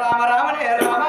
రామ రామనే రామ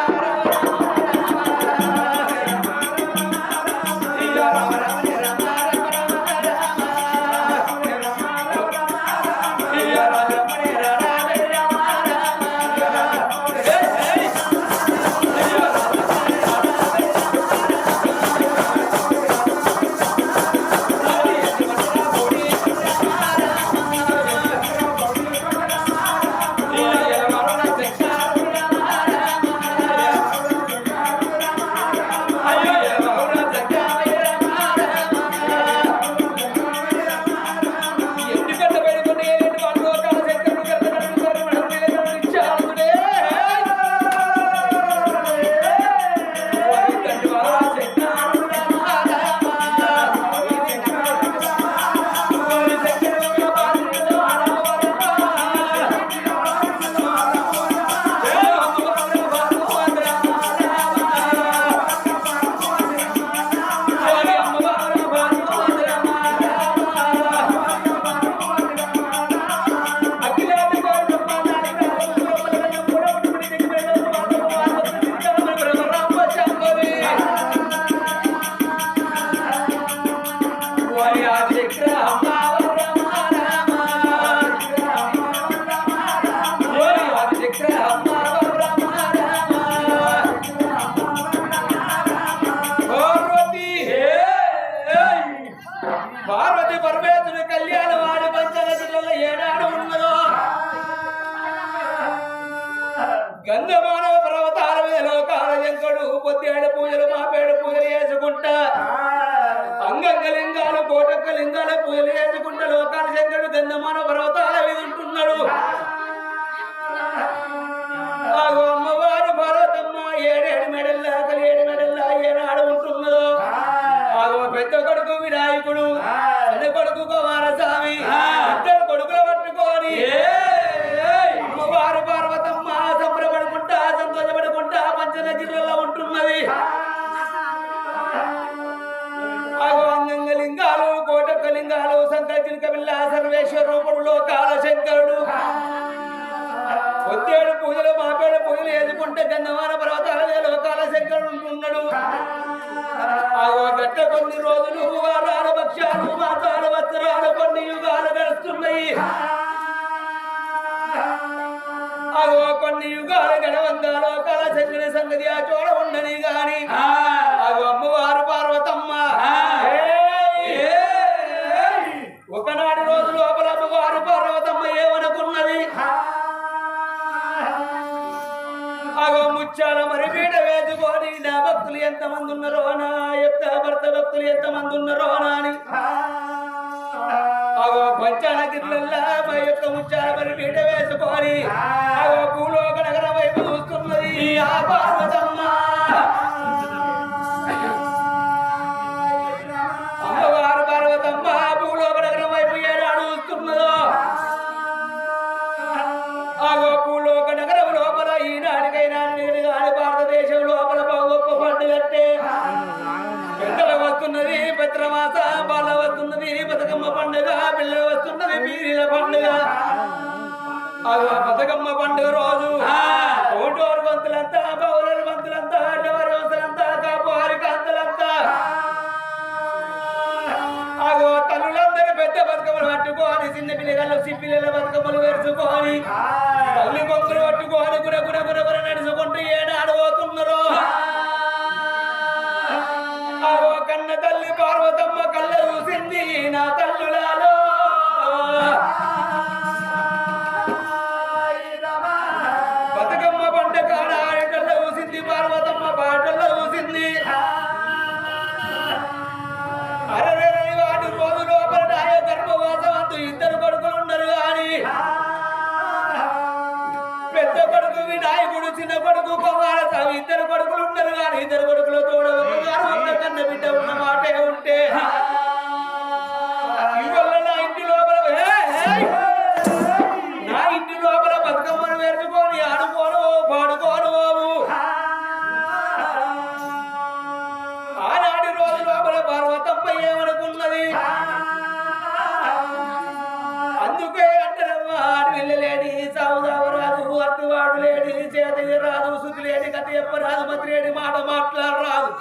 పార్వతి పరమేశ్వరుని కళ్యాణ వాడి పంచనదులలో ఏనాడు ఉన్నదో గంధమానవ పర్వతాల మీద లోకాల జంకడు పొద్దేడు పూజలు మాపేడు పూజలు చేసుకుంటా అంగంగ లింగాలు కోటక్క లింగాల పూజలు చేసుకుంటా లోకాల జంకడు గంధమానవ పర్వతాల మీద ఉంటున్నాడు. అమ్మవారు పర్వతమ్మ ఏడేడు మెడల్లా కలిఏడు మెడల్లా ఏనాడు ఉంటున్నదో పెద్ద కొడుకు వినాయకుడు చిన్న కొడుకు కుమారస్వామి ఇద్దరు కొడుకులు పట్టుకొని అమ్మవారు పార్వతమ్మ సంబరపడుకుంటా సంతోషపడుకుంటా పంచనగిరిలో ఉంటున్నది. అంగంగ లింగాలు కోటక్క లింగాలు సంకల్చిన కవిల్లా సర్వేశ్వర రూపుడు లోకాల శంకరుడు పొద్దేడు పూజలు మాపేడు పూజలు ఎదుకుంటే గంధమాన పర్వతాల లోకాల శంకరుడు ఉంటున్నాడు. గట్ట కొన్ని రోజులు వారాల పక్షాలు మాసాల వస్త్రాలు కొన్ని యుగాలు గడుస్తున్నాయి. కొన్ని యుగాలు గడవంగా లోకాల శంకరి సంగతి ఆ చోడ ఉండని గాని అమ్మవారు పార్వతమ్మ ఒకనాటి రోజు లోపల అమ్మవారు పార్వతమ్మ ఏమనుకున్నది ముచ్చాల మరి పీట వేసుకొని నా భక్తులు ఎంతమంది ఉన్నారో నా యొక్క భర్త భక్తులు ఎంతమంది ఉన్నారో అని పంచానగిరిలల్లా మా యొక్క ముచ్చాల మరి పీట వేసుకొని భూలోక నగరం వైపు చూస్తున్నది ఆ పార్వతమ్మ. అమ్మవారు పార్వతమ్మ భూలోక నగరం వైపు ఏనాడు చూస్తున్నదో భూలోక నగరం లోపల ఈనాడికైనా భారతదేశం లోపల గొప్ప పండుగ అంటే పెద్దల వస్తున్నది పత్రమాస బాల వస్తున్నది బతుకమ్మ పండుగ పిల్ల వస్తున్నది పీరీల పండుగ. బతుకమ్మ పండుగ రోజు ఓటోరు బంతులంతా బౌలరు బంతులంతా అడ్డవారి వంతులంతా కాపువారి కాంతులంతా తల్లులందరూ పెద్ద బతుకమ్మలు పట్టుకోని చిన్న పిల్లగాళ్ళు సిప్పిల్ల బతుకమ్మలు వేసుకొని తల్లి బొమ్మలు పట్టుకోని గుర నడుచుకుంటూ ఏనాడు పోతున్నారు. కన్న తల్లి పార్వతమ్మ కళ్ళ చూసింది నా తల్లులాలో బతుకమ్మ పంట కాడ ఆటల్లో చూసింది పార్వతమ్మ పాటల్లో చూసింది. అరవై వాటి రోజు లోపల నాయ గర్భవాసం అంటూ ఇద్దరు కొడుకులు ఉన్నారు కానీ పెద్ద రాదు శుద్ధి లేని కథ చెప్పరాదు మతి లేని మాట మాట్లాడరాదు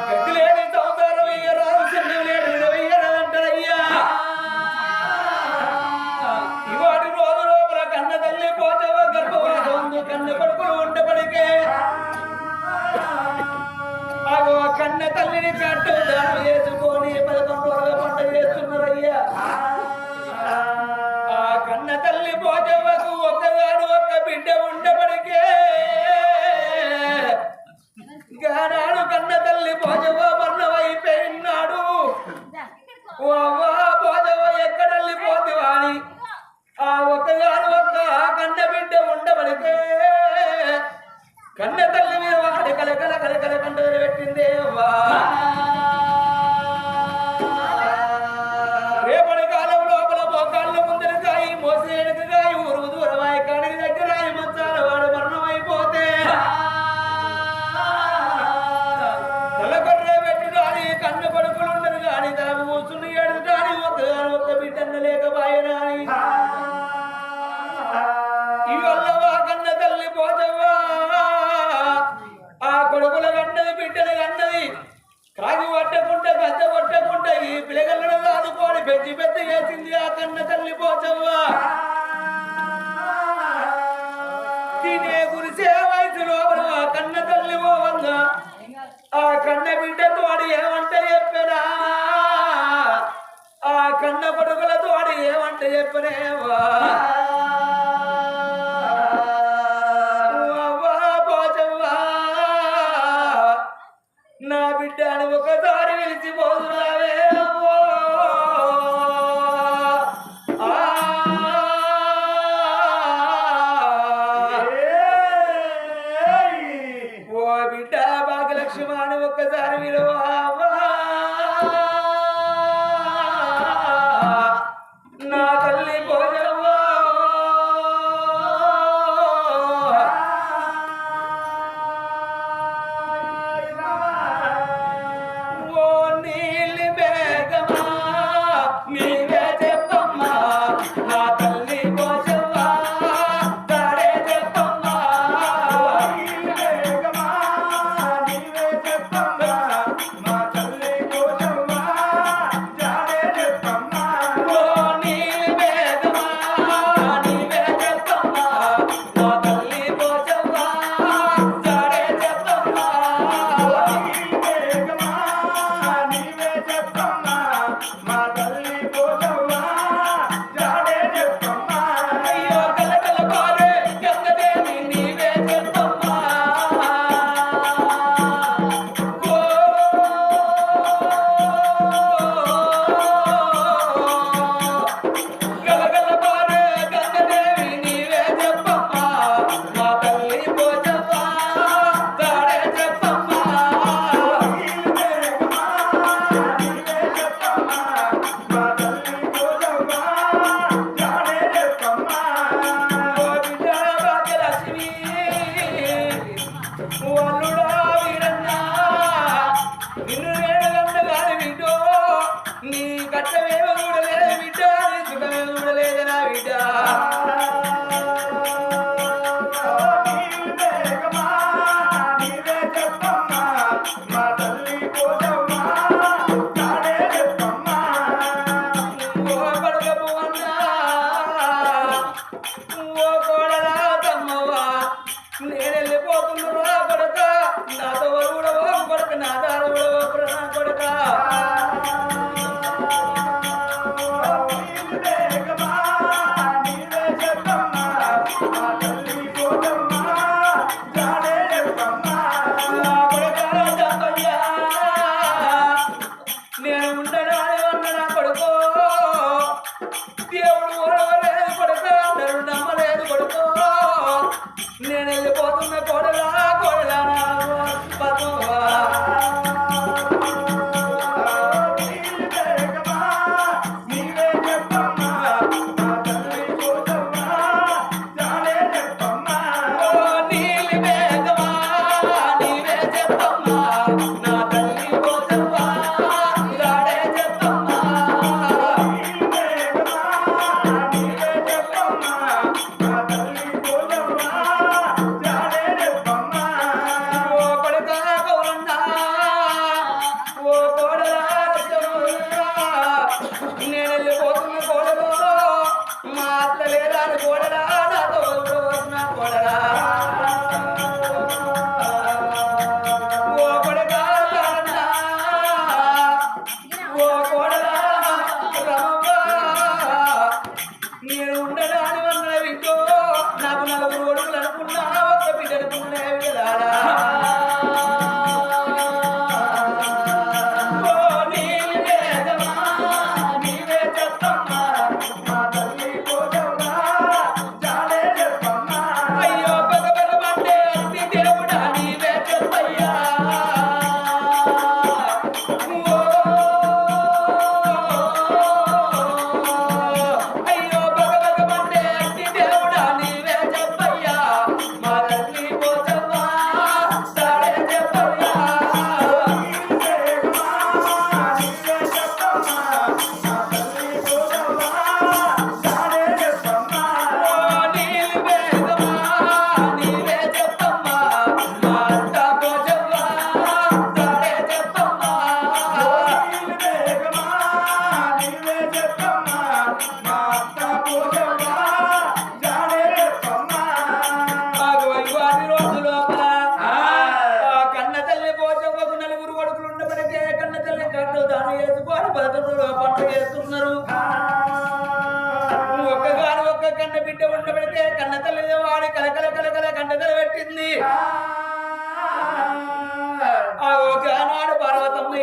గతి లేని సంసారం ఇయ్యరాదు చిన్న లేని ఇయ్యరాదంటారయ్యా ఇవాటి రోజు లోపల కన్న తల్లి పోతవ గర్భవాసం కన్న కొడుకులు ఉండబడికే అగో కన్న తల్లిని కట్టు దానం చేసుకొని 11 రోజుల పంట చేస్తున్నారయ్యా ఆ కన్న తల్లి పోతవకు ఒక్కగాడు ఒక్క బిడ్డ ఉండబడికే గానాడు కన్న తల్లి పోజవ వర్ణమైపోయినాడు అవ్వా పోజవ ఎక్కడల్లి పోతివాని ఆ ఒక్కగాడు ఒక్క కన్న బిడ్డ ఉండబడికే కన్న తల్లి మీద వాడి కలకల కలకల కంటలు పెట్టిందే అవ్వా రేపటి కాలం లోపల మోకాళ్ళ ముందరకాయి మోసేడుకాయి ఊరు దూరమాయి కాడికి దగ్గర మంచాల వాడు మరణమైపోతే తలకొర్ర పెట్టి రాని కన్ను కొడుకులు ఉండరు కాని తల కూర్చుని ఏడు కాని ఒక్క బిడ్డన్న లేకపోయినాని ఇవల్లవా కన్న తల్లి పోతవ్వా ఆ కొడుకుల కన్నది బిడ్డలు కన్నది కాగి పట్టకుండా గద్ద పట్టకుండా ఈ పిల్లగలను ఆదుకోని పెంచి పెద్ద చేసింది ఆ కన్న తల్లి పోతవ్వా తినే గురిసే వయసు లోపల ఆ కన్న తల్లి పోవంగా ఆ కన్న బిడ్డతో ఏమంటే చెప్పనా ఆ కన్న కొడుకులతో ఏమంటే చెప్పనేవా నా బిడ్డను ఒకసారి వెలిసిపోతున్నావే ఓ బిడ్డ భాగ్యలక్ష్మాని ఒక్కసారి విలువా నా తల్లి పోజవ్వా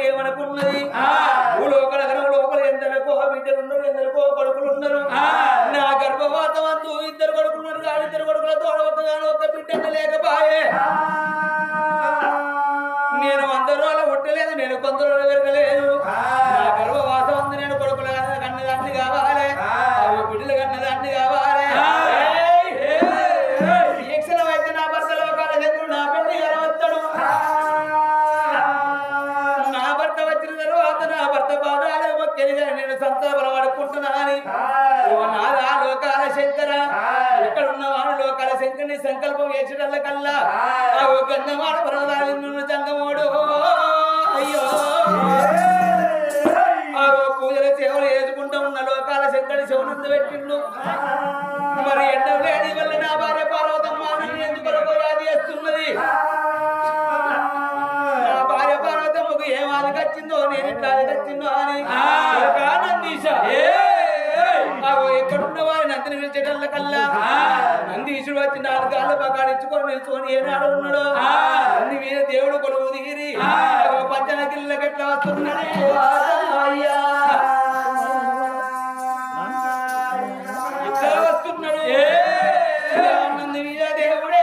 ఏమనుకున్నది లోపల లోపల ఎందరికో బిడ్డలున్నారు ఎందరికో కొడుకులున్నారు నా గర్భవాతం అంటూ ఇద్దరు కొడుకున్నారు కాదు ఇద్దరు కొడుకులతో ఒక బిడ్డ లేకపాయే నేను 100 రోజులు ఉండలేదు నేను 100 రోజులు పెరగలేదు నా గర్భవాసం ఉంది నేను కొడుకుల కన్నదాన్ని కావాలి బిడ్డలు కన్నదాన్ని కావాలి అయితే నా భర్త లోకాల చంద్రుడు నా పెళ్లి కలవస్తాడు నా భర్త వచ్చిన తర్వాత నా భర్త పాదాలు మొక్కెలిగా నేను సంతాపన పడుకుంటున్నా అని నాదా లోకాల శంకర ఎక్కడ ఉన్నవాడు లోకాల శంకరుని సంకల్పం వేసేటల్ల కల్లా గన్నవాడు పర్వతాలు చంగమోడు అయ్యో పూజల సేవలు వేసుకుంటూ ఉన్న లోకాల శంకరుని శివనంద పెట్టిండు మరి ఎండ వేడి వల్ల నా భార్య పార్వతమ్మ ఎందుకు వ్యాధి చేస్తున్నది నా భార్య పార్వతమ్మకు ఏం ఆదికొచ్చిందో నేను ఇట్లా ఆదికొచ్చిందో అని నందీశ ఎక్కడున్న వారి నందిని పిలిచేటల్ల కల్లా నందీశుడు వచ్చి 4 కాళ్ళు పకాడించుకొని నిల్చుకొని ఏనాడు ఉన్నాడు నంది మీద దేవుడు కొలువు దిగిరి పచ్చన గిల్లకి ఎట్లా వస్తున్నాడే అయ్యా ఇట్లా వస్తున్నాడు నంది మీద దేవుడే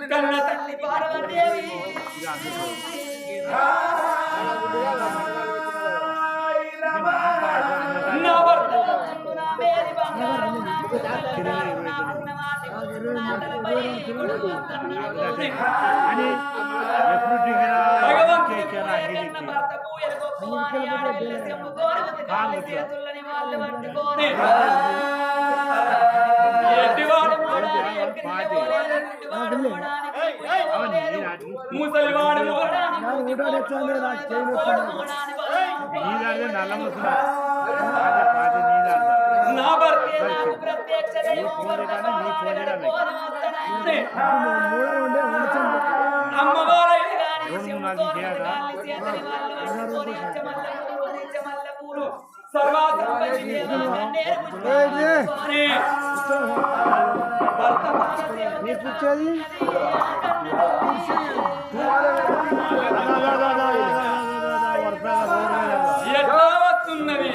కన్న తల్లి పార్వతీదేవి నా భర్త నా మేరి బంగారం నా భగవంతుని ముసలివాడు నా భర్త అమ్మవారు ఎట్లా వస్తున్నది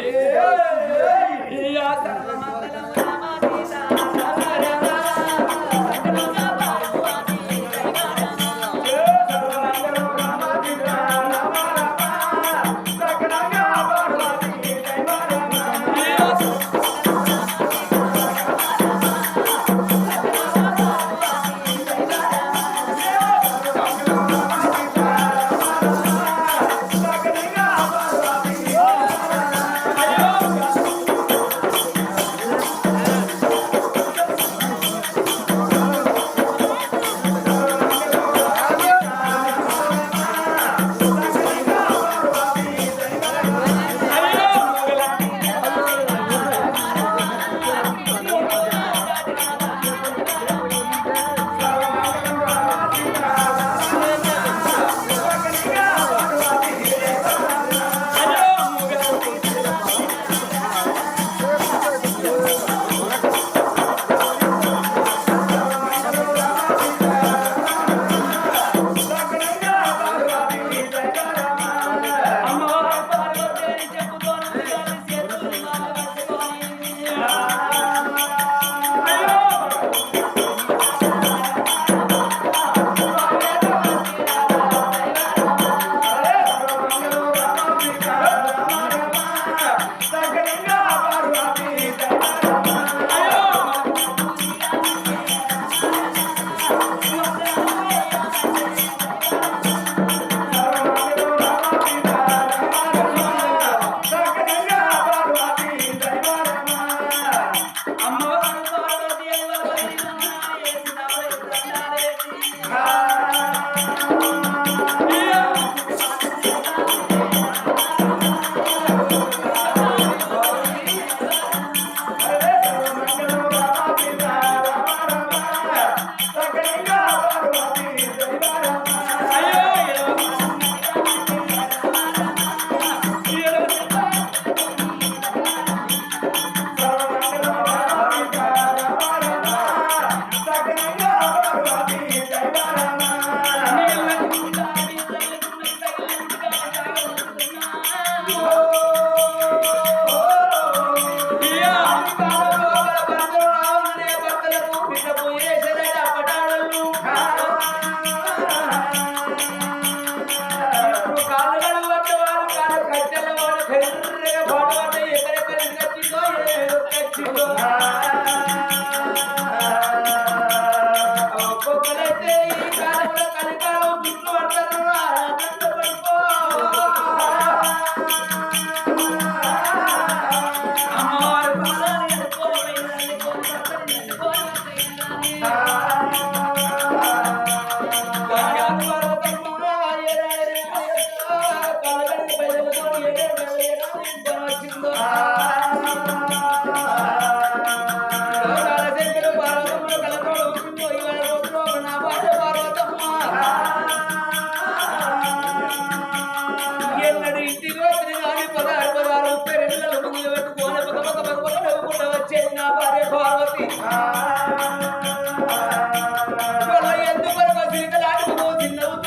ఎందుకు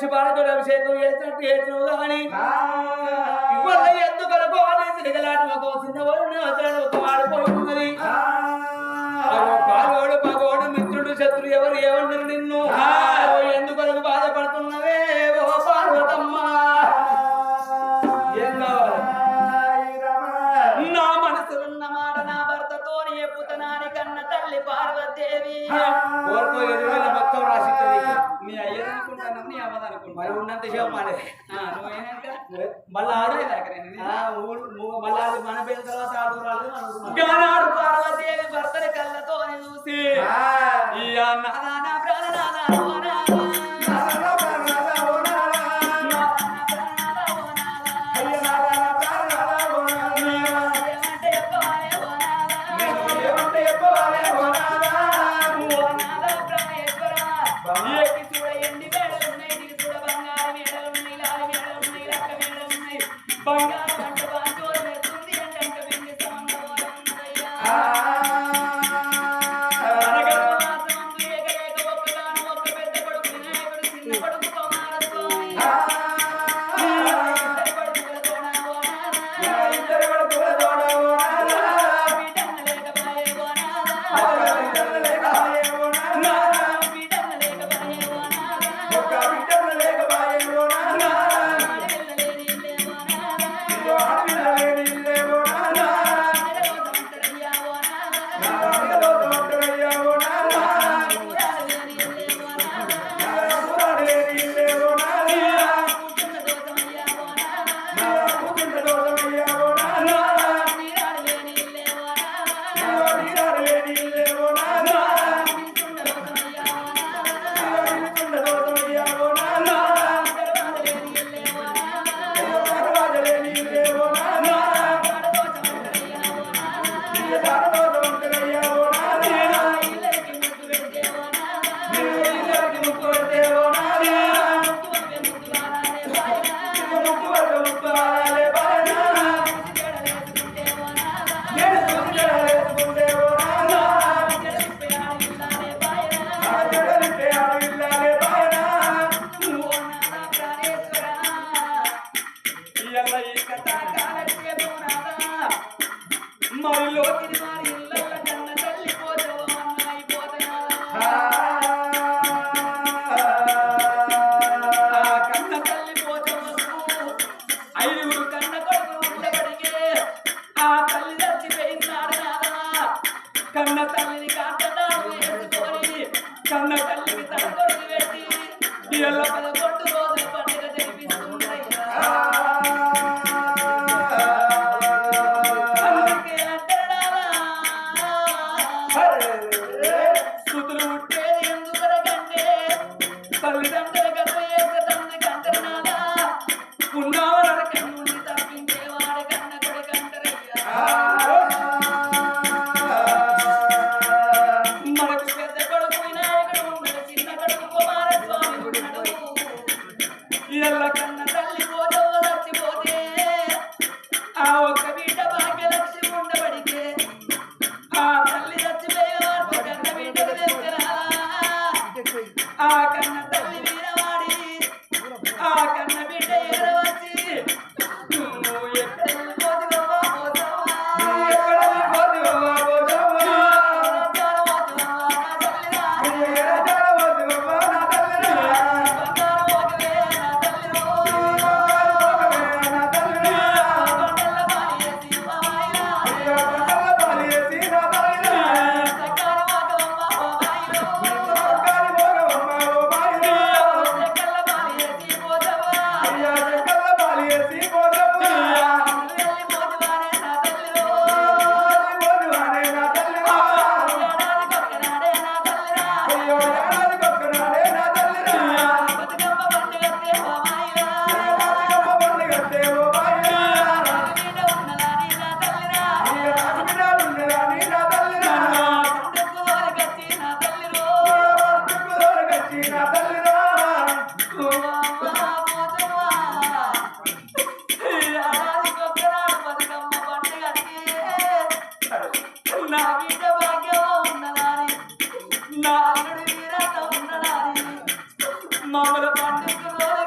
వచ్చి బాలతో అభిషేకం చేసినట్టు చేసినవు కానీ ఇవాళ ఎందుకలకు తిరగలాట ఒక చిన్నవాడు ఒక ఆడిపోతున్నది పాలోడు పగోడు మిత్రుడు శత్రుడు ఎవరు ఏమన్నారు నిన్ను ఎందుకలకు బాధపడుతున్నవే ఓ పార్వతమ్మ ఏం కావాలి నా మనసులున్న మాట నా భర్తతో ఎప్పుతనాని కన్న తల్లి పార్వతీదేవి కోరుకో ఎదురుల మొత్తం రాసి నీ అయ్యది అనుకుంటాను నీ అవ్వదు అనుకుంటా మరి ఉన్నంత సేపు మాడే మళ్ళీ మళ్ళీ మన పేరు తర్వాత ఆడురాడు పార్వతీదేవి భర్తని కళ్ళతో చూసి మామల పండుగ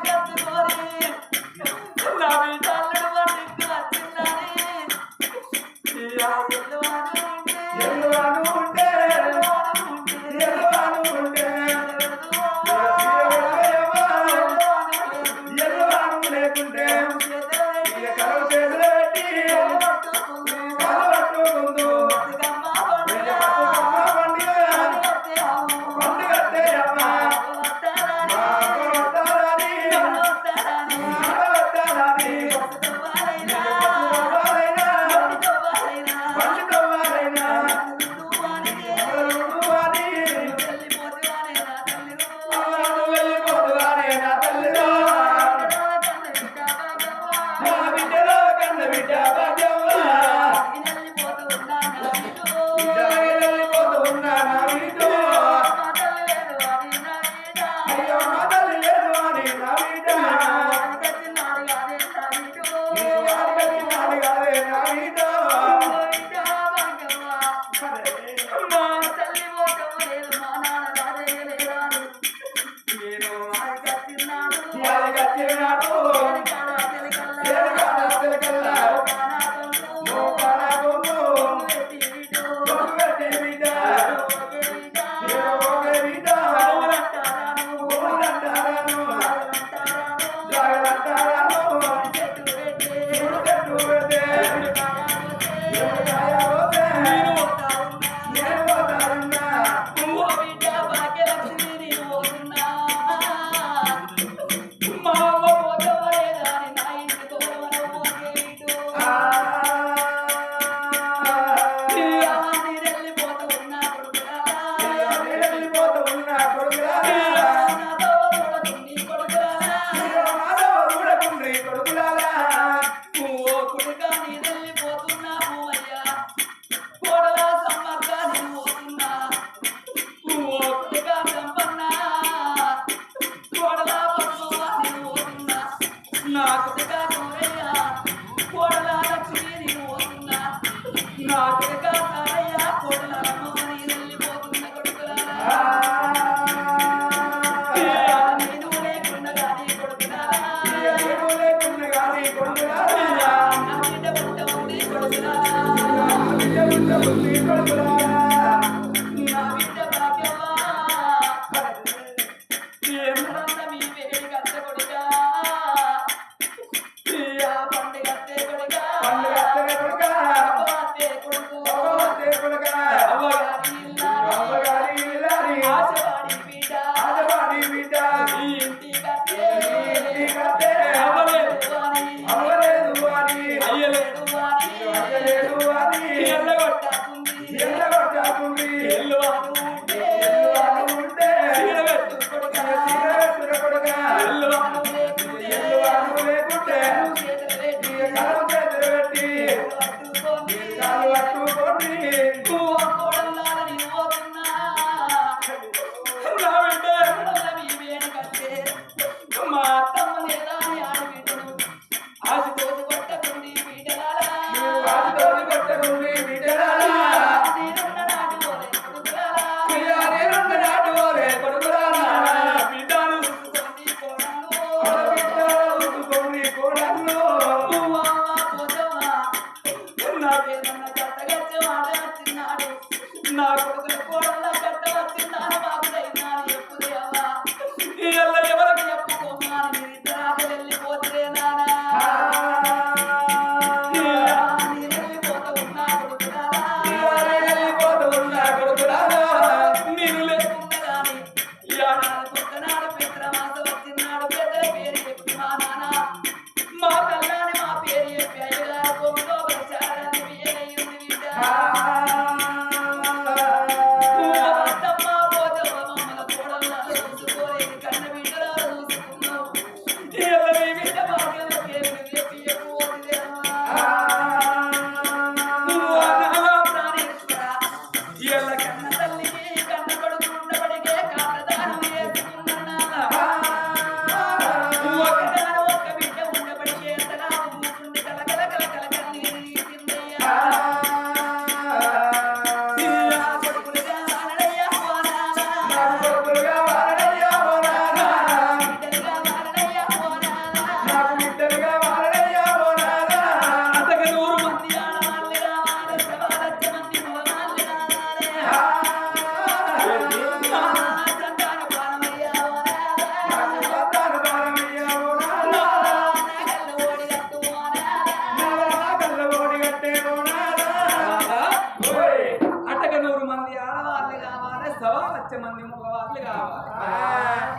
లక్ష మంది మగవాళ్ళు కావాలి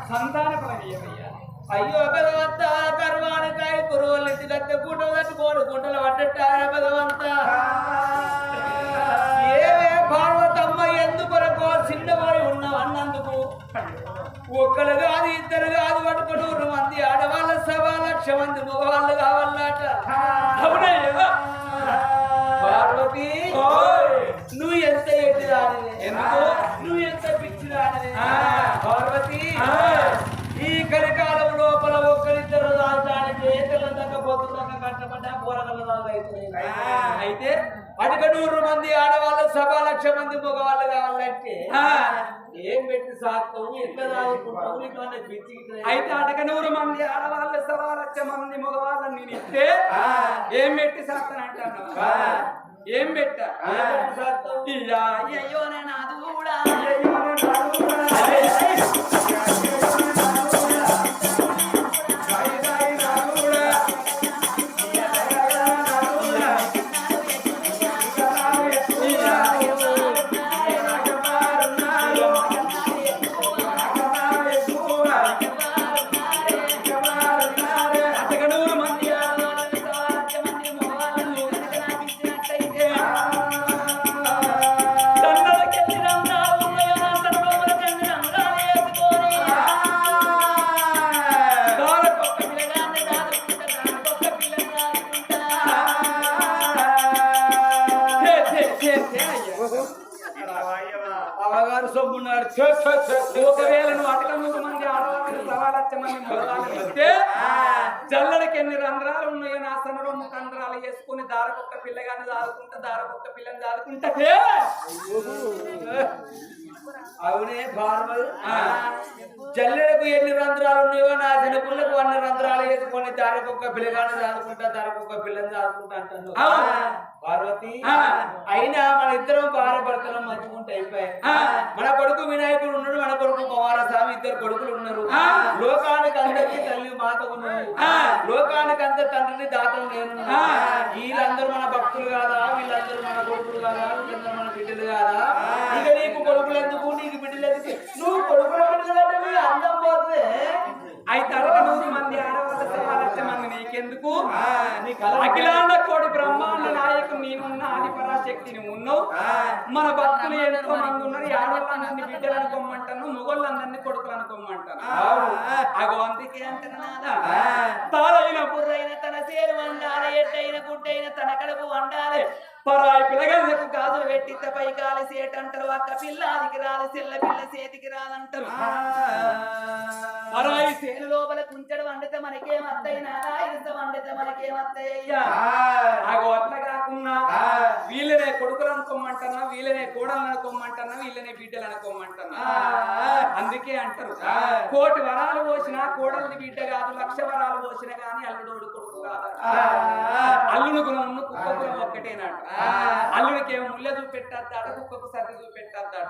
సంతాన ఫలమయ్యా అయ్యో భగవంత కర్వానికాయ కురువులు ఎత్తి కత్తి గుంటలు కట్టుకోడు గుంటలు పడ్డట్టార భగవంత ఏవే పార్వతమ్మ ఎందుకొరకో చిన్నవాడి ఉన్నావు అన్నందుకు ఒక్కరు కాదు ఇద్దరు కాదు పట్టుకుని 2 మంది ఆడవాళ్ళ 1,00,000 మంది మగవాళ్ళు కావాలన్నట అవునయ్యా పార్వతి నువ్వు ఎంత ఎట్టిరానివే ఎందుకు నువ్వు ఎంత పిచ్చిరానివే పార్వతి ఈ కలికాలం లోపల ఒక్కరిద్దరు రాజధానికి ఏకలు తగ్గపోతుండగా కష్టపడ్డా పోరగల అయితే అటుక 100 మంది ఆడవాళ్ళు 1,00,000 మంది మగవాళ్ళు కావాలంటే ఏం పెట్టి సాగుతావు ఎట్లా తాగుకుంటావు నీకు పిచ్చి అయితే అటక 100 మంది ఆడవాళ్ళు 1,00,000 మంది మగవాళ్ళని నేను ఇస్తే ఏం పెట్టి సాగుతానంటాను ఏం పెట్టా అయ్యో నేను అది కూడా అవగారు సొమ్మున్నాడు ఒకవేళ నువ్వు అటక 100 మంది ఆడవాళ్ళు 1,00,000 మంది మగవాళ్ళు వస్తే జల్లడికి ఎన్ని రంధ్రాలు ఉన్నాయో నా సనలో 3 రంధ్రాలు వేసుకుని దారకొక్క పిల్లగాని దాదుకుంటా దారకొక్క పిల్లని దాదుకుంటే అవునే ఫార్మల్ జల్లెడకు ఎన్ని రంధ్రాలు ఉన్నాయో నా జనపులకు 1 రంధ్రాలు వేసుకొని దారకొక్క పిల్లగాని దాదుకుంటా దారకొక్క పిల్లని దాదుకుంటా అంటాను పార్వతి అయినా మన ఇద్దరం భార్యభర్తలం మంచుకుంటే అయిపోయాయి మన కొడుకు వినాయకుడు ఉన్నాడు మన కొడుకు కుమారస్వామి 2 కొడుకులు ఉన్నారు లోకానికి అందరికీ తల్లి మాత ఉన్నారు లోకానికి అంత తండ్రిని దాతలు నేను వీళ్ళందరూ మన భక్తులు కాదా వీళ్ళందరూ మన కొడుకులు కాదా వీళ్ళందరూ మన బిడ్డలు కాదా ఇక నీకు కొడుకులు ఎందుకు నీకు బిడ్డలు ఎందుకు నువ్వు కొడుకుల బిడ్డలంటే మీ అందం పోతుంది అయితే అరవై 100 మంది ఆడవాళ్ళ 1,00,000 మంది నీకెందుకు అఖిలాండ కోడి బ్రహ్మాండ నాయకుడు నేనున్నా ఆది పరాశక్తిని ఉన్నావు మన భక్తులు ఎంతో మంది ఉన్నారు ఆడవాళ్ళందరినీ బిడ్డలు అనుకోమంటాను మొగోళ్ళందరినీ కొడుకులు అనుకోమంటాను అగో అందుకే అంటున్నా తాళైన బుర్రైన తన సేరు వండాలి ఎట్టైన గుడ్డైన తన కడుపు వండాలి పరాయి పిల్లగలకు గాజులు పెట్టి పై కాలి సేటంటారు అక్క పిల్లాదికి రాదు చెల్ల పిల్ల చేతికి రాదంటారు పరాయి సేను లోపల కుంచెడు వండితే మనకేమత్తైనా రాయిత వండితే మనకేమత్తయ్యా అగో అట్లా కాకుండా వీళ్ళనే కొడుకులు అనుకోమంటున్నా వీళ్ళనే కోడలు అనుకోమంటున్నా వీళ్ళనే బిడ్డలు అనుకోమంటున్నా అందుకే అంటారు 1,00,000 వరాలు పోసినా కోడలిని బిడ్డ కాదు 1,00,000 వరాలు పోసినా కానీ అల్లుడోడు కొడుకు కాదు అల్లుడు గుణం కుక్క గుణం ఒక్కటేనట అల్లుడికేమో ముళ్ళ చూపెట్టాడు కుక్కకు సర్ది చూపెట్టాడు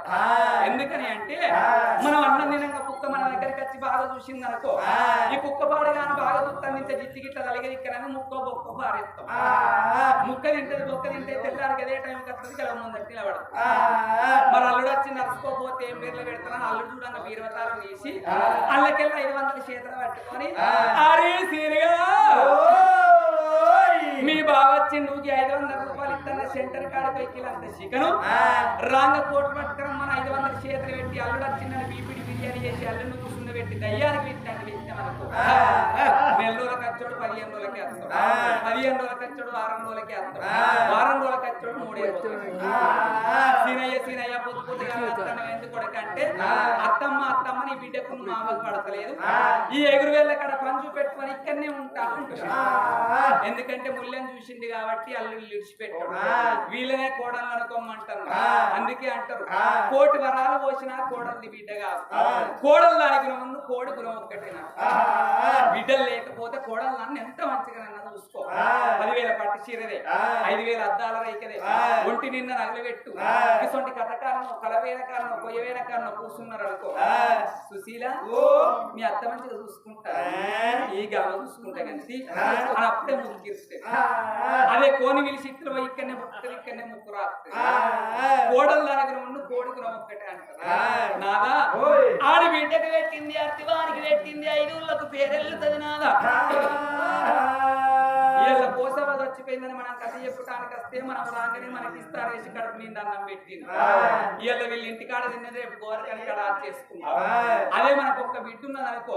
ఎందుకని అంటే మనం అన్నం తినంగా కుక్క మన దగ్గరికి వచ్చి బాగా చూసింది అనుకో ఈ కుక్క పాడగానే బాగా చూస్తాను ఇంత జిత్తి గిట్ట తలగది ఇక్కడ ముక్క బొక్క పారేస్తాం ముక్క తింటది బొక్క తింటే తెల్లారికి అదే టైం కట్టది కదా ముందర నిలబడదు మరి అల్లుడు వచ్చి నడుచుకోపోతే ఏం పేర్లు పెడతానని అల్లుడు చూడంగా బీరవతారం తీసి అల్లకెళ్ళి 500 చేతులు పట్టుకొని అరే సీరిగా మీ బావ వచ్చి నువ్వు 500 రూపాయలు ఇస్తాను సెంటర్ కాడ పైకిలంత చికెను రాంగ కోటు పట్టుకుని మన 500 చేతులు పెట్టి అల్లుడు వచ్చిందని బీపీడి బిర్యానీ చేసి అల్లుడు కూర్చుంది పెట్టి దయ్యానికి పెట్టినట్టు పెట్టామనుకో 4 రోజుల ఖర్చుడు 15 రోజులకి వస్తాడు 15 రోజుల ఖర్చుడు 6 రోజులకి వస్తాడు 6 రోజుల ఖర్చుడు 3 రోజులకి సీనయ్య పొద్దుగా ఎందుకు కొడకంటే అత్తమ్మ నీ బిడ్డకు మామూలు పడతలేదు ఈ ఎగురువేళ్ళ కాడ పంచు పెట్టుకొని ఇక్కడనే ఉంటా ఎందుకంటే ముళ్ళని చూసింది కాబట్టి అల్లుడు విడిచిపెట్టాడు వీళ్ళనే కోడలు అనుకోమంటారు అందుకే అంటారు 1,00,000 వరాలు పోసినా కోడల్ని బిడ్డ కాదు కోడలు దానికి ముందు కోడి గురం ఒక్కటేనా బిడ్డలు లేకపోతే కోడలు నన్ను ఎంత మంచిగా చూసుకో 10,000 పట్టు చీరదే 5,000 అద్దాల రైకదే ఒంటి నిన్న నగలు పెట్టు ఇటువంటి కథకాలను కలవేన కారణం కొయ్యవేన కారణం కూర్చున్నారు అనుకో సుశీల మీ అత్త మంచిగా చూసుకుంటా ఈ గవ చూసుకుంటా కానీ అని అప్పుడే ముక్కిస్తే అదే కోని విలిసి ఇట్లు ఇక్కడనే ముక్కలు ఇక్కడనే ముక్కు రాస్తే కోడలు దగ్గర ఉండు కోడుకున ఒక్కటే అంటారా నాదా ఆడి బిడ్డకి పెట్టింది అత్తివానికి పెట్టింది 5 ఊళ్ళకు పేరెళ్ళుతుంది నాదా వీళ్ళ పోసవ చచ్చిపోయిందని మనం కథ చెప్పుటానికి వస్తే మనం రాగానే మనకి ఇస్తారేసి కడుపు నిండా అన్నం పెట్టింది వీళ్ళ వీళ్ళ ఇంటికాడ తిన్నది రేపు గోరకని కాడ చేసుకుంటాం అదే మనకు ఒక్క బిడ్డ ఉన్నది అనుకో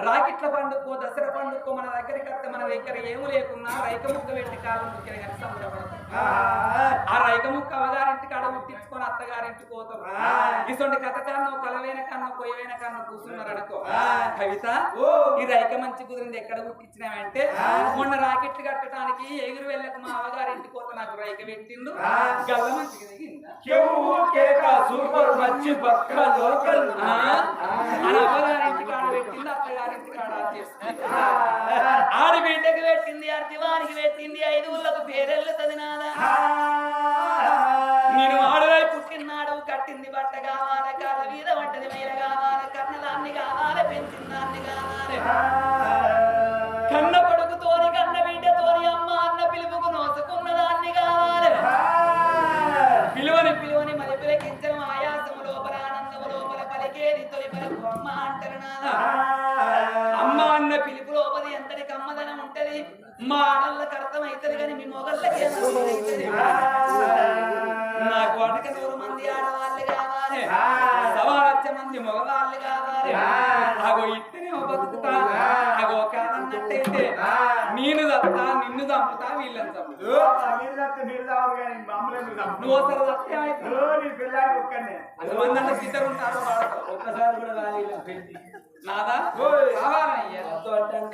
రాకిట్ల పండుకో దసరా పండుకో మన దగ్గరికి వస్తే మన దగ్గర ఏమి లేకున్నా రైక ముక్క పెట్టి కాలం ముఖ్యం కానీ సంబరపడతాం ఆ రైక ముక్క అవగారింటి కాడ ముట్టించుకొని అత్తగారింటికి పోతాం ఇటువంటి కథ కన్నా కలవైన కన్నా కొయ్యవైన కన్నా కూర్చున్నారు అనుకో కవిత ఈ రైక మంచి కుదిరింది ఎక్కడ ముట్టించినామంటే మొన్న రాకెట్లు కట్టడానికి ఎగురు వెళ్ళక మా అవగారింటికి పోతే నాకు రైక పెట్టిండు గల్ల మంచిగా దిగిందా సూపర్ మంచి పక్క లోకల్ అని అవ్వగారింటి కాడ పెట్టింది అత్తగారింటి కాడ చేస్తుంది ఆడి బిడ్డకి పెట్టింది అర్తివానికి పెట్టింది 5 ఊళ్ళకు పేరెళ్ళుతుంది నాదా నేను ఆడవై పుట్టినాడు కట్టింది బట్ట కావాలి కాళ్ళ మీద వంటది మేల కావాలి కన్నదాన్ని కావాలి పెంచిందాన్ని కావాలి కన్న కొడుకుతోని కన్న బిడ్డతోని అమ్మ అన్న పిలుపుకు నోసుకున్న దాన్ని కావాలి పిలువని మరి పిలకించడం ఆయాసము లోపల ఆనందము లోపల పలికేది తొలి పలుకు అమ్మ అంటారు నాదా అమ్మ అన్న పిలుపు లోపలి ఎంతటి కమ్మదనం ఉంటది మా ఆడళ్ళకి అర్థమైతుంది కానీ మీ మొగళ్ళకి నాకు అడక 100 మంది ఆడవాళ్ళు కావాలి 1,00,000 మంది మగవాళ్ళు కావాలి అగో ఇత్తనే బతుకుతా అగో కాదన్నట్టయితే నేను చంపుతా నిన్ను చంపుతా వీళ్ళని నువ్వు అసలు అంతమంది అంటే ఇద్దరు ఉంటారు ఒక్కసారి కూడా నాదా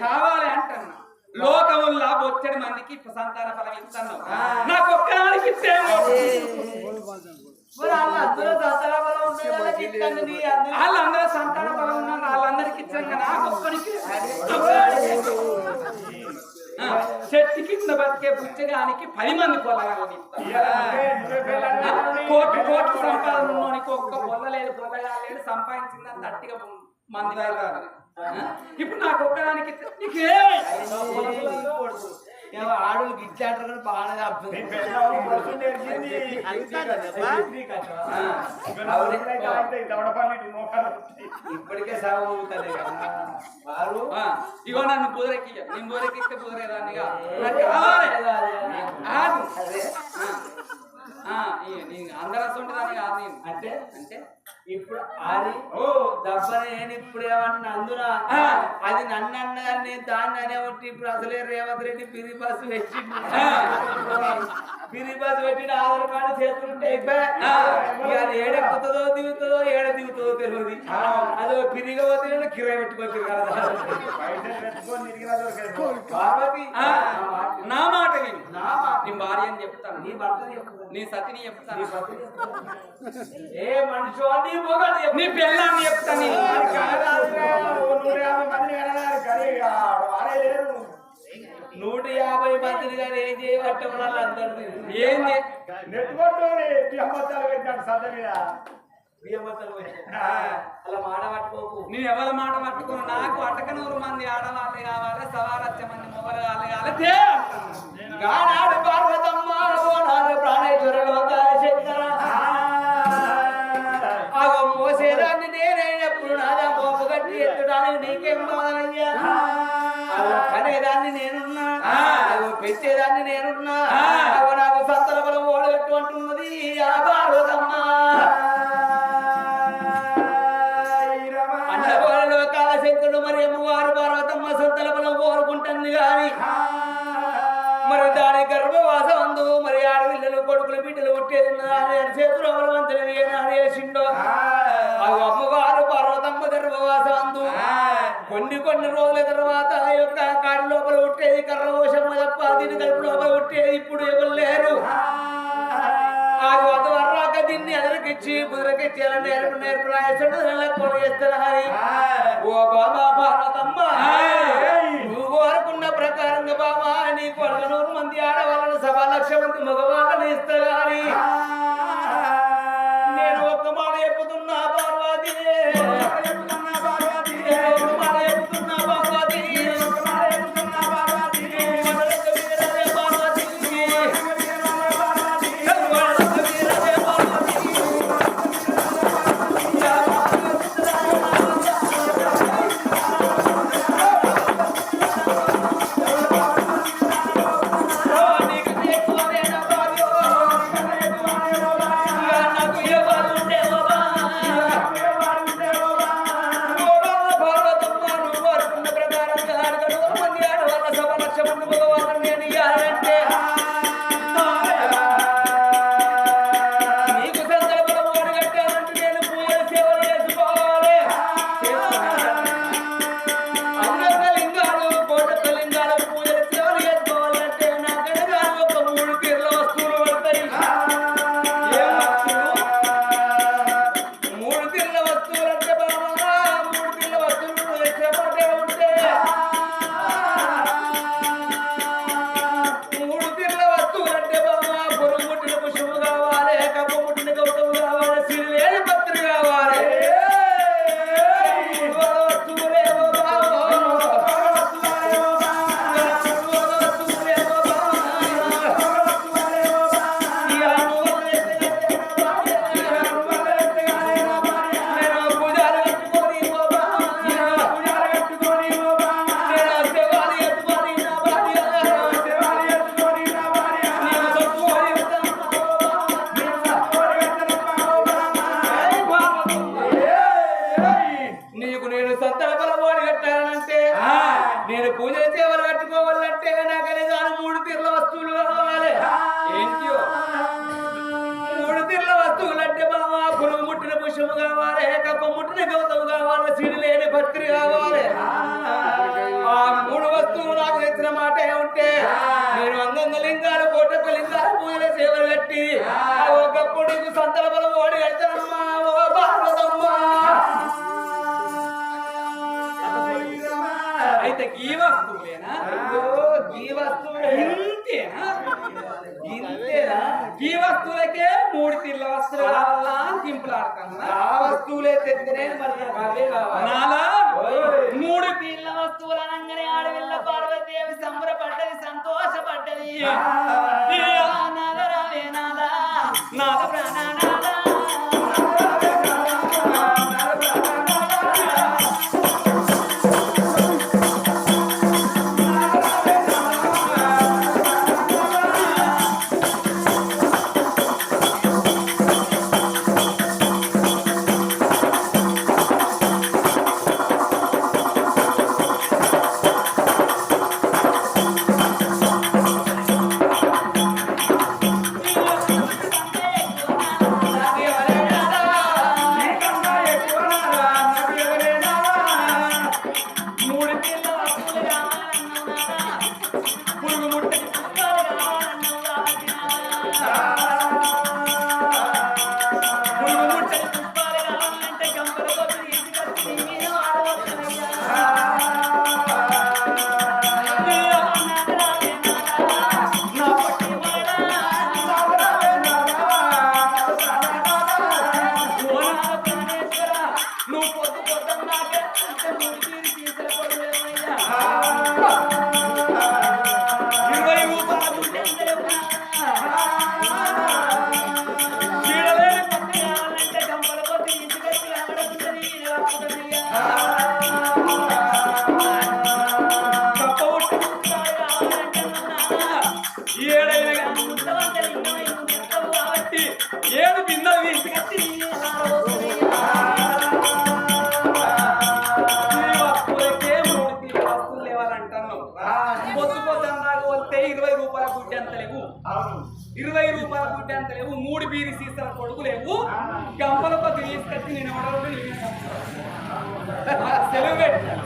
కావాలి అంటున్నా లోకముల్లా బొచ్చడి మందికి సంతాన ఫలం ఇస్తాను నాకు ఒక్కదానికి ఇస్తే వాళ్ళందరూ సంతాన ఫలం ఉన్నారు వాళ్ళందరికి ఇచ్చాం కదా ఒక్కడికి చెట్టు కింద బతికే పుచ్చగానికి 10 మంది పొల్లగాలని కోట్లు సంపాదన ఉన్నోనికి ఒక్క పొల్లలేదు పొల్లగా లేదు సంపాదించిందని తట్టిగా మంది కాదు ఇప్పుడు నాకు ఒక్కదానికి ఆడోళ్ళకి ఇచ్చాడు బాగా ఇప్పటికే సాగు వారు ఇగో నన్ను బుదరెక్కి నేను బుదరెక్కిస్తే బుదరేదాన్నిగా అందరూ వస్తుంటుందని కాదు నేను అంటే అంటే ఇప్పుడు అది దెబ్బని నేను ఇప్పుడు ఏమన్నా అందున అది నన్ను అన్నదాన్ని దాన్ని అనేవాటి ఇప్పుడు అసలే రేవంత్ రెడ్డి పిరి బస్సు పెట్టి ఆధార్ కార్డు చేతులుంటే అది ఏడెక్కుతుందో దిగుతుందో ఏడ దిగుతుందో తెలియదు అది పిరిగా పోతే కిరాయి పెట్టుకోవచ్చు కదా నా మాట విని నీ భార్య అని చెప్తాను నీ భర్త నీ సతిని చెప్తాను ఏ మనిషి నీ మొగడు నీ పిల్లాన్ని చెప్తాను 150 మందిని కానీ ఏం చేయబట్టే వాళ్ళందరూ ఏం అలా మాట పట్టుకోకు నేను ఎవరి మాట పట్టుకున్నా నాకు 100 మంది ఆడవాళ్ళు కావాలి 1,00,000 మంది మొగలు కావాలి గానాడు పార్వతమ్మ ప్రాణేశ్వర లోకాల శంకర అగో మోసేదాన్ని నేనైనప్పుడు నాదా మోపు కట్టి ఎత్తడానికి నీకేం బాధనయ్యా అనేదాన్ని నేనున్నా పెట్టేదాన్ని నేనున్నా అగో నాకు సంతల బలం ఓడగట్టు అంటున్నది ఆ పార్వతమ్మ అన్నగోడ లోకాల శంకరుడు మరి అమ్మవారు పార్వతమ్మ సంతల బలం ఓరుకుంటుంది గాని మరి దాని గర్భవాసం అందు మరి ఆడపిల్లలు కొడుకులు బిడ్డలు పుట్టేది చేతులు బలవంతులు చేసిండో అది అమ్మవారు పార్వతమ్మ గర్భవాసం అందు కొన్ని రోజుల తర్వాత ఆ యొక్క కాడి లోపల పుట్టేది కర్రకోశమ్మ తప్ప దీని కడుపు లోపల పుట్టేది ఇప్పుడు ఎవరు లేరు అది వర్రాక దీన్ని ఎదరికిచ్చి కుదరకిచ్చి ఎలా నేర్పు రాయేస్తాడు చేస్తారు ఓ బాబా పార్వతమ్మ నువ్వు అనుకున్న ప్రకారంగా బాబా నీకు 100 మంది ఆడవాళ్ళను 1,00,000 మంది మగవాళ్ళని ఇస్తాగాని నేను ఒక్క మాట చెప్పుతున్నా పార్వతి పార్వతి వృక్షము కావాలి, కప్ప ముట్టిన గౌతము కావాలి, సిడి లేని భక్తి కావాలి. ఆ 3 వస్తువులు నాకు తెచ్చిన మాట ఏముంటే నేను అంగంగ లింగాలు కోటక్క లింగాలు పూజల సేవలు కట్టి ఒకప్పుడు నీకు సంతల బలం ఓడి కడతానమ్మా ఓ పార్వతమ్మ. అయితే ఈ వస్తువులేనా? ఈ వస్తువులే ఇంతేనా? ఇంతేనా? ఈ వస్తువులకే 3 తీర్ల వస్తువులు కావాలా దింపులాడుతున్నా? ఆ వస్తువులే తెత్తనే మరి నాకు అవే కావాలి. నాలా ఓయ్. 3 తీర్ల వస్తువులు అనగానే ఆడవిల్ల పార్వతీదేవి సంబరపడ్డది, సంతోషపడ్డది. నాద రావే నాద, నాద ప్రాణనాద. ఏడు బిందెలు తీసుకొచ్చి వస్తువులకే 3 వస్తువులు లేవాలంటాను. పొద్దు పొద్దున్నాక వస్తే 20 రూపాయల గుడ్డి అంత లేవు, 20 రూపాయల గుడ్డి అంత లేవు, 3 బీరి సీసాల కొడుకు లేవు. గంపల కొద్ది తీసుకొచ్చి నేను సెలవు పెట్టాను.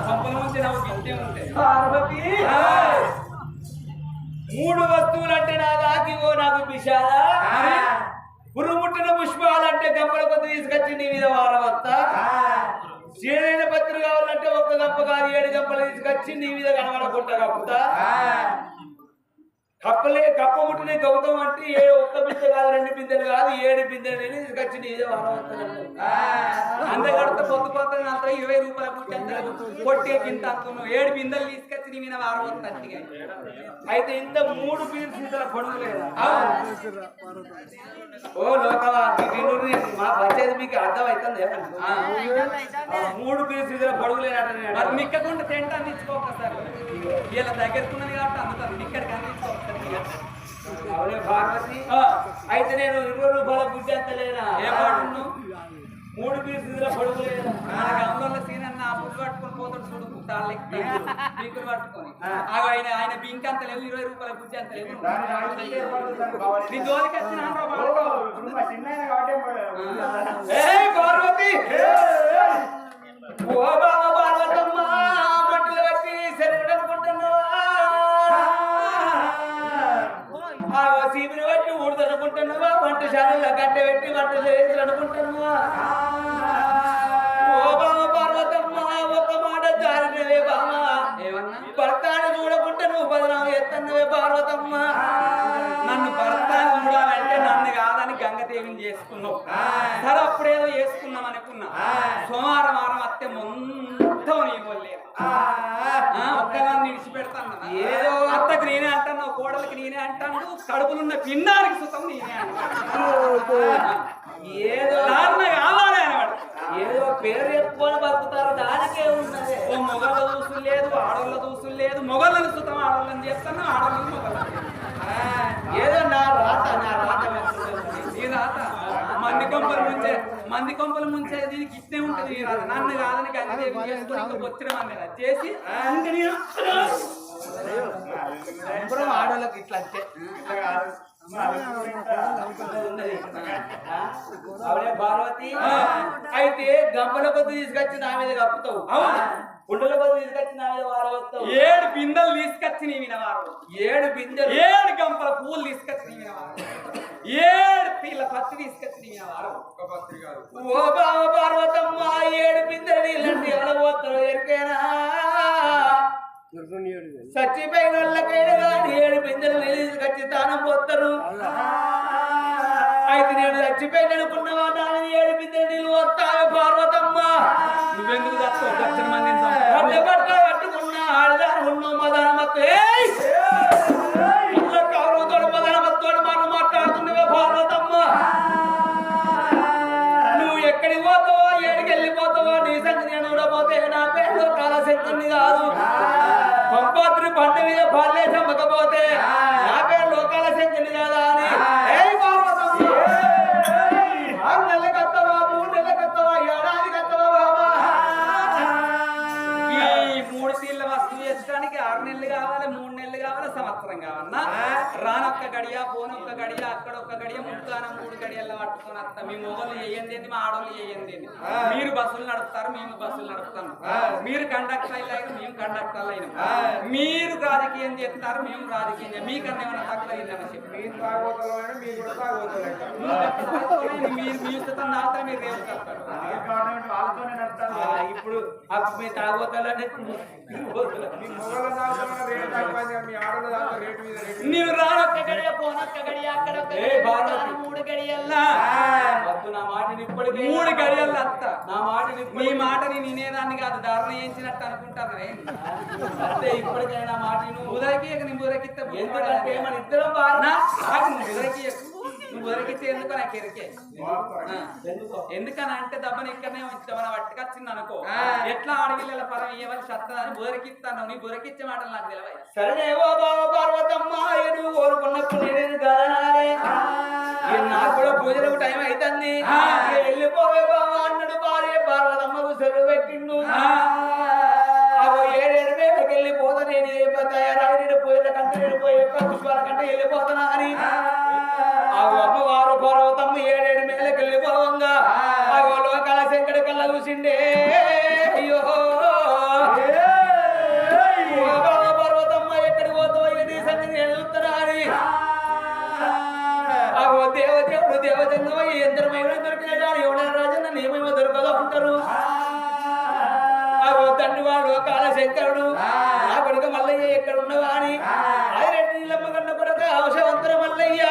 గంపల నుంచి నాకు గిట్టే ఉంటాయి. పార్వతి 3 వస్తువులంటే నా దాకివో నాకు విషాద, పురుగుముట్టిన పుష్పాలంటే గంపల కొద్ది తీసుకొచ్చి నీ మీద వారవత్తా, చేరైన పత్రి కావాలంటే 1 గంప కాదు 7 గంపలు తీసుకొచ్చి నీ మీద కనబడకుండా కప్పుతా, కప్ప ముట్టిన గౌతం అంటే 1 బిందె కాదు 2 బిందెలు కాదు 7 బిందెలు తీసుకొచ్చి నీ మీద వారవత్తా. అందగడితే పొద్దు పొద్దున 20 రూపాయల గుడ్డి అంత కొట్టే కింద అంటున్నావు, 7 బిందెలు తీసుకొచ్చి నీ మీద వారవత్తా. అయితే ఇంత 3 పీర్ సీతల పొడుగు లేదా? ఓ లోకవా మా పంచాయతీ మీకు అర్థమవుతుంది. 3 పీర్ సీతల పొడుగు లేనట్టు మరి మిక్కకుండా తింటా అందించుకోకసారి వీళ్ళ దగ్గరకున్నది కాబట్టి అందుతాను ఇక్కడికి అందించుకోకసారి. అవునే పార్వతి, అయితే నేను 20 రూపాయల గుడ్డి అంత లేనా? ఏమాడు 3 పీర్ సీతల పొడుగు లేదా? గంగంలో సీనన్న పుట్టు పట్టుకొని పోతాడు చూడు, పీకులు పట్టుకొని ఆయన బింక్ అంత లేవు, 20 రూపాయల గుడ్డి అంత లేవు. నీ జోలికి వచ్చిన పార్వతి ఓ బాబా పార్వతమ్మ బట్టలు కట్టి సెలవుడు అనుకుంటున్నావా? సీపుని బట్టి ఊడుదు అనుకుంటున్నావా? వంటశాలలో గడ్డ పెట్టి వంట చేసి అనుకుంటున్నావా? ఓ బాబా పార్వతమ్మ ఒక మాట జారినవే బామా, భర్తాన్ని చూడకుండా నువ్వు బదనాలు ఎత్తన్నవే పార్వతమ్మ. నన్ను భర్త చూడాలంటే నన్ను కాదని గంగదేవిని చేసుకున్నావు. సరే అప్పుడేదో చేసుకున్నాం అనుకున్నా, సోమవారం వారం అత్తే మొత్తం నీ వల్లే ఒక్కదాన్ని విడిచిపెడతాను. ఏదో అత్తకి నేనే అంటాను, కోడలికి నేనే అంటాను, కడుపులున్న పిండానికి సుతం నేనే అంటాను. ఏదో కారణ కావాలి అనమాట. ఏదో పేరు చెప్పుకొని బతుకుతారు, దానికే ఉన్నది. ఓ మొగళ్ళ దూసులు లేదు, ఆడోళ్ళ దూసులు లేదు. మొగళ్ళని సుతం ఆడోళ్ళని చేస్తాను, ఆడోళ్ళని మొగళ్ళని. ఏదో నా రాత ఈ రాత మంది కొంపలు ముంచే దీనికి ఇట్టే ఉంటది. ఈ రాత నన్ను కాదని గంగదేవి చేసుకుని వచ్చిన మంది చేసి ఆడోళ్ళకి ఇట్లా అంతే. అవునే పార్వతి అయితే గంపల కొద్ది తీసుకొచ్చి నా మీద కప్పుతావు కుండల కొద్ది తీసుకొచ్చి నా మీద వారవస్తావు 7 బిందెలు తీసుకొచ్చి నీ వినవారు 7 బిందెలు 7 గంపల పూలు తీసుకొచ్చి నీ వినవారు 7 పీల పత్తి తీసుకొచ్చి నీ వినవారు ఓ బావ పార్వతమ్మ 7 బిందెలు నీళ్ళంటే ఎవడబోతావు ఎరికేనా చచ్చిపోయిన వాళ్ళకైనా కానీ 7 బిందెలు నీళ్ళు తీసుకొచ్చి తానం పోతారు అయితే నేను చచ్చిపోయిన అనుకున్నావా నా 7 బిందెలు నీళ్ళు వస్తావు పార్వతమ్మ నువ్వెందుకు చస్తావు దక్షిణ మంది బట్ట కట్టుకున్నా ఆడదా ఉన్నావు మదనమత్తు కౌరవతోడు మదనమత్తోడు మనం మాట్లాడుతున్నావే పార్వతమ్మ నువ్వు ఎక్కడికి పోతావో ఏడికి వెళ్ళిపోతావో నీ సంగతి నేను చూడబోతే నా పేరు కాలశక్తుని కాదు పంపాత్రి పంట మీద పాలే చమ్మకపోతే నా పేరు లోకాల శక్తుని కాదా అని 6 నెలలకు వస్తావా 3 నెలలకు వస్తావా ఏడాదికి వస్తావా బాబా ఈ 3 తీళ్ళ వస్తువు చేసడానికి 6 నెలలు కావాలి 3 నెలలు కావాలి సంవత్సరం కావన్నా రానొక్క గడియ పోనొక్క గడియ అక్కడొక్క గడియ ముక్కాన 3 గడియల్లో పట్టుకొని వస్తాం మీ మొగలు చేయండి మా ఆడోళ్ళు చేయండి మీరు బస్సులు నడుపుతారు మేము బస్సులు నడుపుతాము మీరు కండక్టర్ అయినా మేము కండక్టర్లు అయినాం మీరు రాజకీయం చేస్తారు మేము రాజకీయం చేస్తాం మీకన్నా ఏమైనా తక్కువ అయిందని చెప్పి మీరు మీ ఇష్టం నాతో మీరు రేపుతారు ఇప్పుడు మీ తాగోతాలనే నీవు రానొక్క గడియ పోనొక్క గడియ అక్కడ 3 గడియల్లా నా మాటని ఇప్పటికీ 3 గడియల్లా అత్త నా మాటని మీ మాటని నేనేదాన్ని కాదు దారుణ చేయించినట్టు అనుకుంటాను అంటే ఇప్పటికైనా నా మాట నువ్వు ఉదరకి నీ బుదరకిస్తే ఎందుకంటే మన ఇద్దరం ఉదరకి నువ్వు ఉదరకిస్తే ఎందుకో నాకు ఎరికే ఎందుకని అంటే దబ్బని ఇక్కడనే ఉంచామని పట్టుకొచ్చింది అనుకో ఎట్లా ఆడపిల్లల పరం ఇవ్వాలి సత్తదని బుదరకిస్తాను నీ బుదరకిచ్చే మాటలు నాకు తెలియదు సరేనేవో బాబా పార్వతమ్మ నువ్వు కోరుకున్నప్పుడు నేను గదనాలే నాకు కూడా పూజలకు టైం అవుతుంది వెళ్ళిపోవే బాబా అన్నాడు భార్య పార్వతమ్మకు సెలవు పెట్టిండు 7 వేలకు వెళ్ళిపోతా నేను తయారాయి పూజల కంటే వెళ్ళిపోయే పుష్పాల కంటే వెళ్ళిపోతున్నా అని అమ్మవారు పార్వతమ్మ 7 మేలకు వెళ్ళిపోవంగా లోకాల శంకడి కళ్ళ చూసిండే అయ్యో పార్వతమ్మ ఎక్కడికి పోతావో ఎడి సంగతి నేను చూస్తున్నా అని దేవదేవుడు దేవజంగమ యంత్రమైన దొరికిన ఎవడైనా రాజన్న ఏమేమో దొరకదో అంటారు తండ్రి వాడు కాలశంకరుడు నా కొడుక మల్లయ్య ఎక్కడ ఉన్నవా అని ఆదిరెడ్డి నీలమ్మ కన్న కొడుక అవసరవంతర మల్లయ్య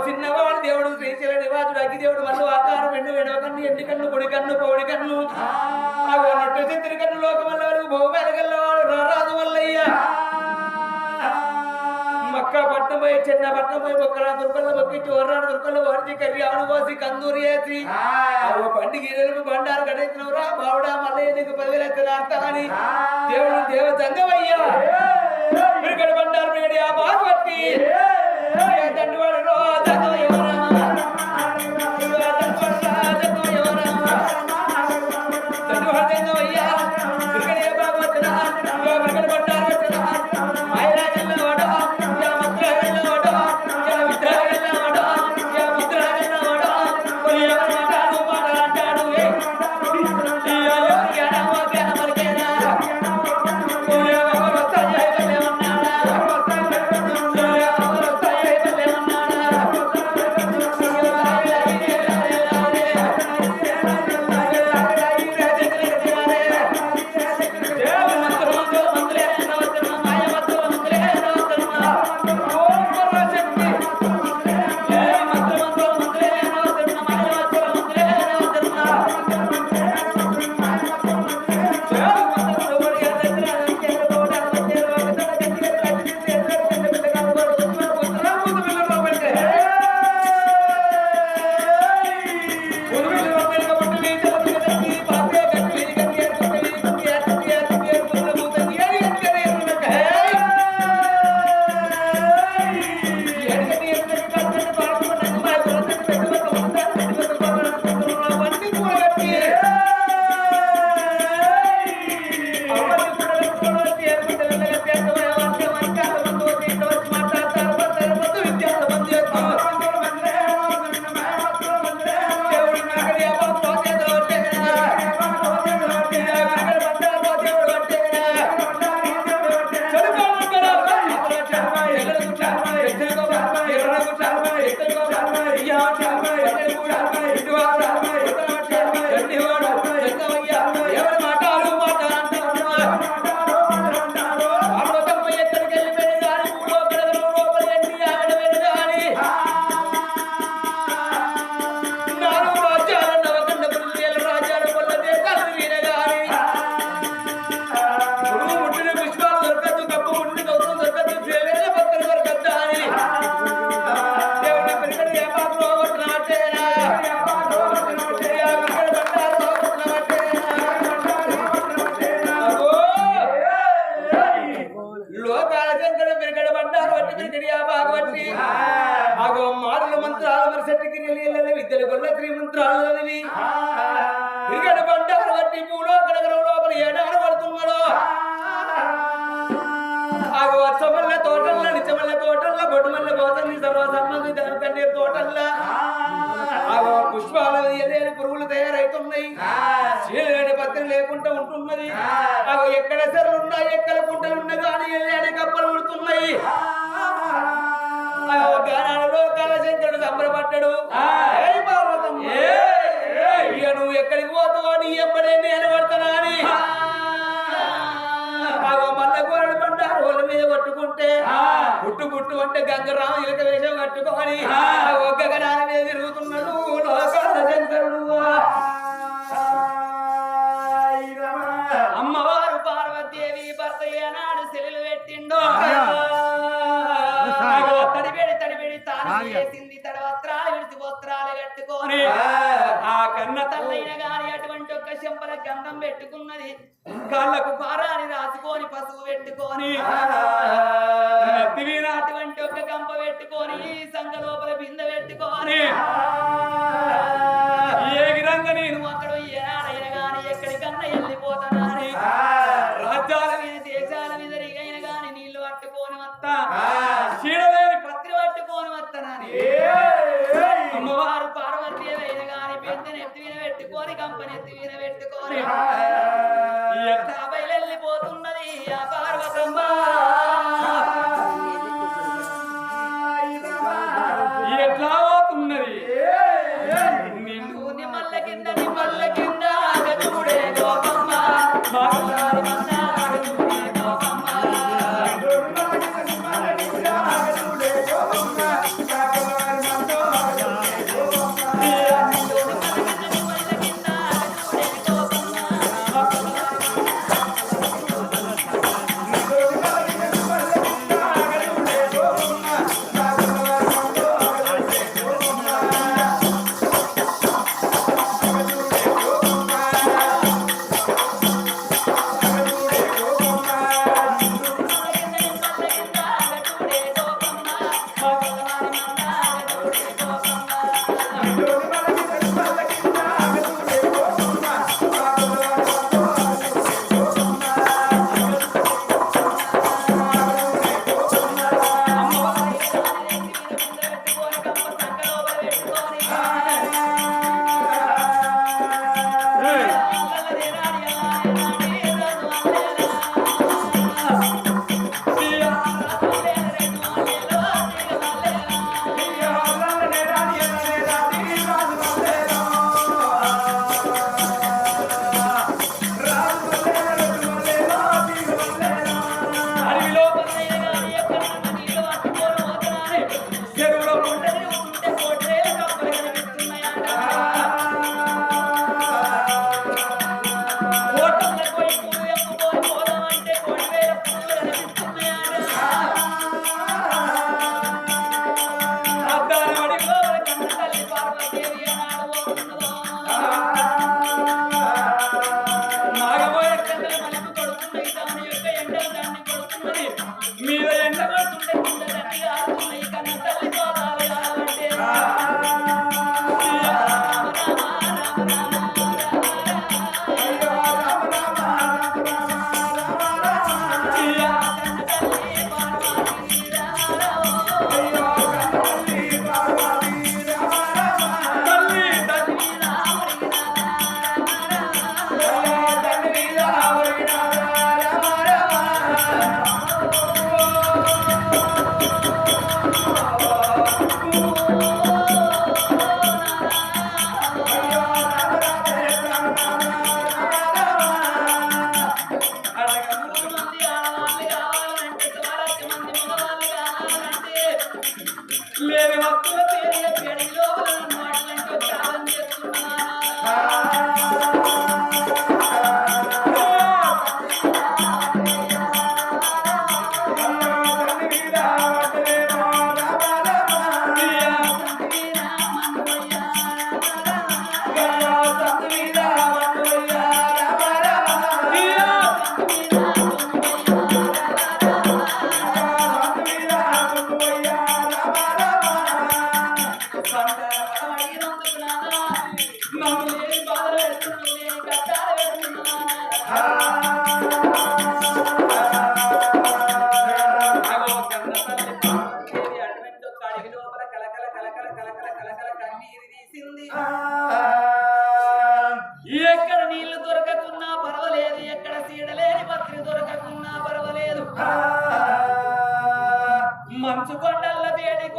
చిన్నవాడు దేవుడు శ్రీశైల నివాసుడు అగ్గి దేవుడు మళ్ళీ ఆకారం 2 వెడవ కన్ను ఎండి కన్ను పొడి కన్ను పౌడి కన్ను నొట్టు చిత్రి కన్ను లోకమల్ల వరకు భూమేలగల్లవాడు రారాజు మల్లయ్య మక్క పట్నం పోయి చిన్న పట్నం పోయి మొక్కల దుర్గలు మొక్కించి వర్రాడు దుర్గలు వాడిచి కర్రీ ఆవును పోసి కందూరి వేసి బండికి బండారు కట్టేసినవరా బావుడా మళ్ళీ నీకు 10,000 ఎత్తున అని దేవుడు దేవ జంగమయ్యా ఇక్కడ బండారు మేడి ఆ బాగుపట్టి దండవాడు జంగమయ్యా మంత్రాలు మరి చెట్టుకి నెల విద్యలు కొల్ల శ్రీమంత్రాలు చదివి క్రికెట్ బండారు బట్టి పూలో కడగరం లోపల ఏడాడు పడుతున్నాడు ఆగు వచ్చమల్ల తోటల్ల నిచ్చమల్ల తోటల్ల బొడ్డుమల్ల పోతుంది సర్వసమ్మది దాని కన్నీరు తోటల్ల ఆగు పుష్పాలు ఎదేని పురుగులు తయారైతున్నాయి చీలగడి పత్రం లేకుండా ఉంటున్నది ఆగు ఎక్కడ సెరలు ఉన్నాయి ఎక్కడ కుంటలు ఉన్నాయి కానీ ఎల్లాడి కప్పలు ఉడుతున్నాయి గానాలలో కళశంకరుడు సంబరపడ్డాడు ఇక నువ్వు ఎక్కడికి పోతావో నీ ఎప్పుడే నేను పడతానా అని మల్ల గోరడు బండారు వాళ్ళ మీద కొట్టుకుంటే పుట్టు పుట్టు అంటే గంగరామ ఇలక వేషం కట్టుకొని ఒక్క గడాల మీద తిరుగుతున్నాడు లోకాల శంకరుడు అమ్మవారు పార్వతీదేవి భర్త ఏనాడు సెలవులు పెట్టిండో తడిబెడి తాను చేసింది తడ వస్త్రాలు విడిచి వస్త్రాలు కట్టుకొని ఆ కన్న తల్లైన గాని అటువంటి ఒక్క చెంపల గంధం పెట్టుకున్నది కాళ్ళకు పారాని రాసుకొని పసుపు పెట్టుకొని నెత్తిమీద అటువంటి ఒక్క గంప పెట్టుకొని సంఘ లోపల బిందె పెట్టుకొని ఏ విధంగా నేను అక్కడ ఏనాడైనా గాని ఎక్కడికన్నా వెళ్ళిపోతానని రాజ్యాల మీద దేశాల మీద రిగైన గాని నీళ్లు పట్టుకొని వస్తా చీడలేని పత్రి పట్టుకొని వస్తానని అమ్మవారు పార్వతీ అయిన గాని పెద్ద నెత్తి మీద పెట్టుకొని కంపని ఎత్తి మీద పెట్టుకొని ఎట్లా బయలుపోతున్నది ఆ పార్వతమ్మ ఎట్లా పోతున్నది నిన్ను నిమ్మల్ల కింద చూడే గోపమ్మ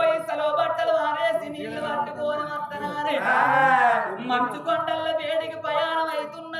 పోయి సలో బట్టలు ఆరేసి నీళ్లు పట్టుకొని వస్తున్నానే మంచు కొండల వేడికి ప్రయాణం అవుతున్నా